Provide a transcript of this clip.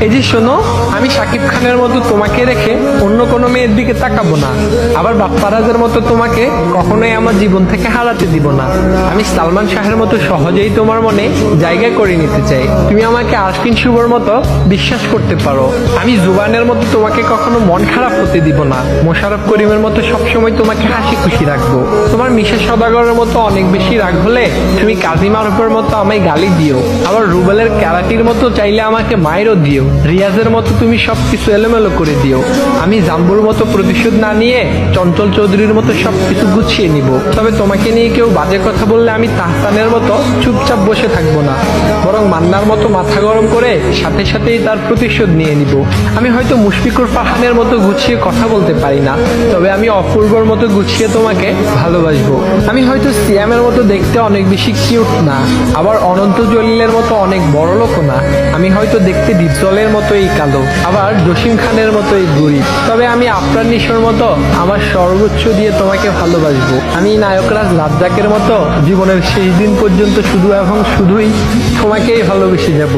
এই যে শোনো, আমি শাকিব খানের মতো তোমাকে রেখে অন্য কোনো মেয়ের দিকে তাকাবো না, আবার বাপ্পারাজের মতো তোমাকে কখনোই আমার জীবন থেকে হারাতে দিব না। আমি সালমান শাহের মতো সহজেই তোমার মনে জায়গা করে নিতে চাই। তুমি আমাকে আরফিন শুভর মতো বিশ্বাস করতে পারো। আমি জুবানের মতো তোমাকে কখনো মন খারাপ হতে দিব না। মোশাররফ করিমের মতো সবসময় তোমাকে হাসি খুশি রাখবো। তোমার মিশা সওদাগরের মতো অনেক বেশি রাগ হলে তুমি কাজী মারুফের মতো আমায় গালি দিও, আবার রুবেলের ক্যারাটির মতো চাইলে আমাকে মায়েরও দিও। রিয়াজের মতো তুমি সবকিছু এলোমেলো করে দিও। আমি জাম্বুর মতো প্রতিশোধ না নিয়ে চঞ্চল চৌধুরীর মতো সবকিছু গুছিয়ে নিব। তবে তোমাকে নিয়ে কেউ বাজে কথা বললে আমি তাহসানের মতো চুপচাপ বসে থাকবো না, বরং মান্নার মতো মাথা গরম করে সাথে সাথেই তার প্রতিশোধ নিয়ে নিব। আমি হয়তো মুশফিকুর ফারহানের মতো গুছিয়ে কথা বলতে পারি না, তবে আমি অপূর্বর মতো গুছিয়ে তোমাকে ভালোবাসবো। আমি হয়তো সিয়ামের মতো দেখতে অনেক বেশি কিউট না, আবার অনন্ত জলিলের মতো অনেক বড় লোকও না। আমি হয়তো দেখতে ডিপজলের মতোই কালো, আবার জসিম খানের মতোই গরিব, তবে আমি আফরান নিশোর মতো আমার সর্বোচ্চ দিয়ে তোমাকে ভালোবাসবো। আমি নায়করাজ রাজ্জাকের মতো জীবনের শেষ দিন পর্যন্ত শুধু এবং শুধুই তোমাকেই ভালোবেসে যাব।